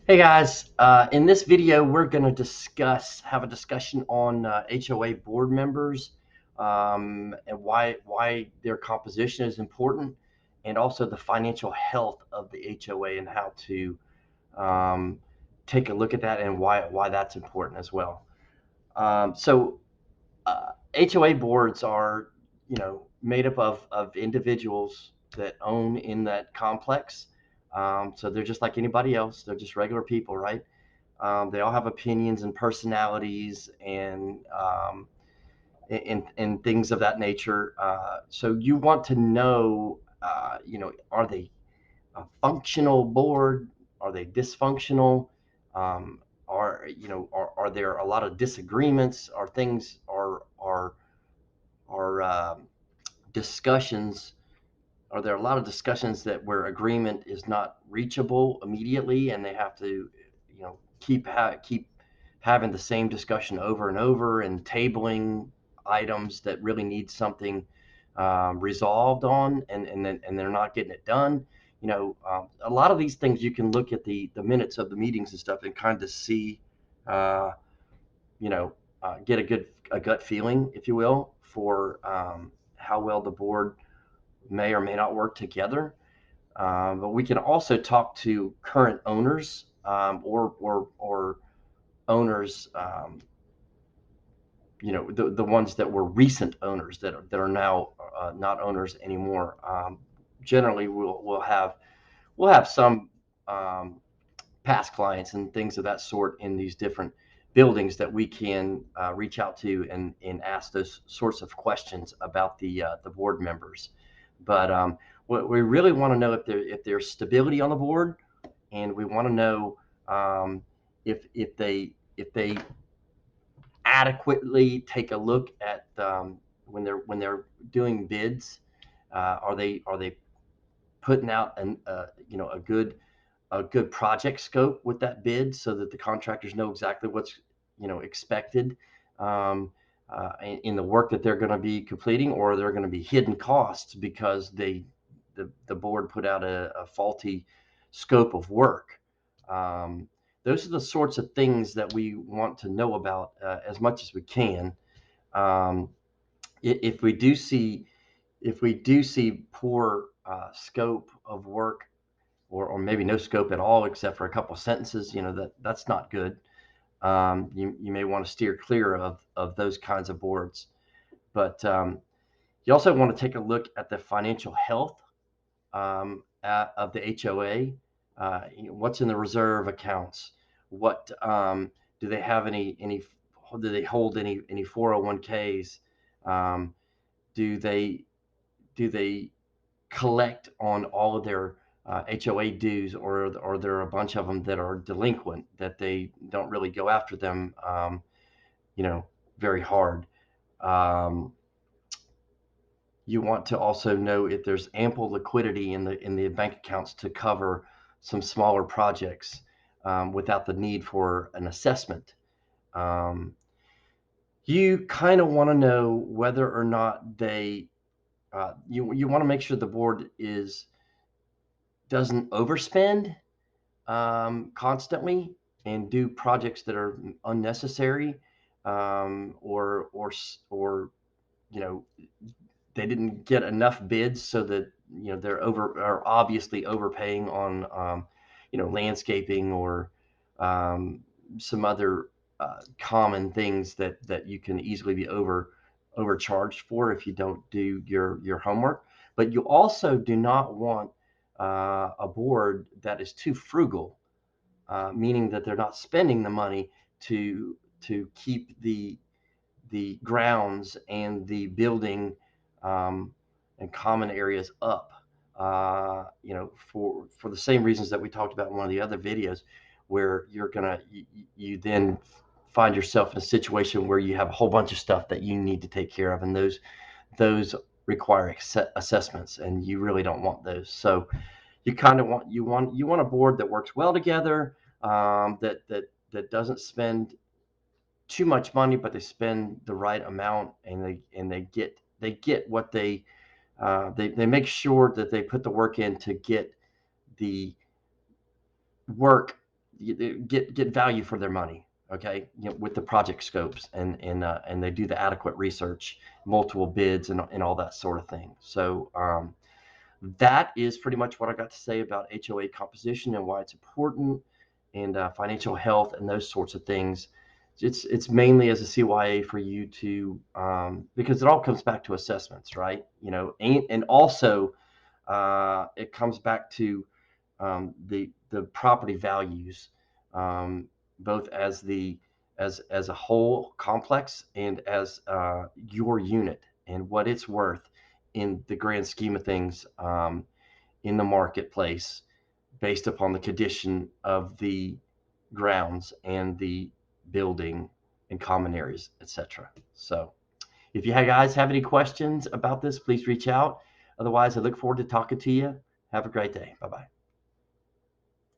Hey guys, in this video we're going to have a discussion on HOA board members and why their composition is important, and also the financial health of the HOA and how to um, take a look at that and why that's important as well. HOA boards are, made up of individuals that own in that complex. So they're just like anybody else. They're just regular people, right? They all have opinions and personalities and things of that nature. So you want to know, are they a functional board? Are they dysfunctional? Um, are there a lot of disagreements? Are discussions? Are there a lot of discussions that where agreement is not reachable immediately, and they have to, keep having the same discussion over and over and tabling items that really need something resolved on, and they're not getting it done. A lot of these things you can look at the minutes of the meetings and stuff and kind of see, uh, you know, get a gut feeling, if you will, for how well the board may or may not work together. But we can also talk to current owners, or owners, the ones that were recent owners that are now not owners anymore. Generally, we'll have some um, past clients and things of that sort in these different buildings that we can reach out to and ask those sorts of questions about the board members. But what we really want to know, if there's stability on the board, and we want to know um, if they adequately take a look at, when they're doing bids. Are they putting out a good project scope with that bid, so that the contractors know exactly what's expected in the work that they're going to be completing, or they're going to be hidden costs because the board put out a faulty scope of work. Um, those are the sorts of things that we want to know about as much as we can. Um, if we do see poor scope of work, or maybe no scope at all except for a couple of sentences, that's not good. You may want to steer clear of those kinds of boards. But you also want to take a look at the financial health of the HOA. What's in the reserve accounts? What do they have? Any Do they hold any 401ks? Um, do they do they collect on all of their HOA dues, or are there a bunch of them that are delinquent, that they don't really go after them, you know, very hard? Um, you want to also know if there's ample liquidity in the bank accounts to cover some smaller projects without the need for an assessment. Um, you kind of want to know whether or not you want to make sure the board doesn't overspend constantly and do projects that are unnecessary, or you know they didn't get enough bids, so that they're over are obviously overpaying on landscaping, or um, some other common things that you can easily be overcharged for if you don't do your homework. But you also do not want a board that is too frugal, meaning that they're not spending the money to keep the grounds and the building um, and common areas up. For the same reasons that we talked about in one of the other videos, where you then find yourself in a situation where you have a whole bunch of stuff that you need to take care of, and those require assessments, and you really don't want those. So you kind of want a board that works well together, that doesn't spend too much money, but they spend the right amount, and they get what they make sure that they put the work in to get the work get value for their money. Okay, with the project scopes, and they do the adequate research, multiple bids, and all that sort of thing. So that is pretty much what I got to say about HOA composition and why it's important, and financial health and those sorts of things. It's mainly as a CYA for you to, because it all comes back to assessments, right? And also it comes back to the property values, both as a whole complex and as your unit and what it's worth in the grand scheme of things, in the marketplace, based upon the condition of the grounds and the building and common areas, etc. So if you guys have any questions about this, please reach out. Otherwise, I look forward to talking to you. Have a great day. Bye bye.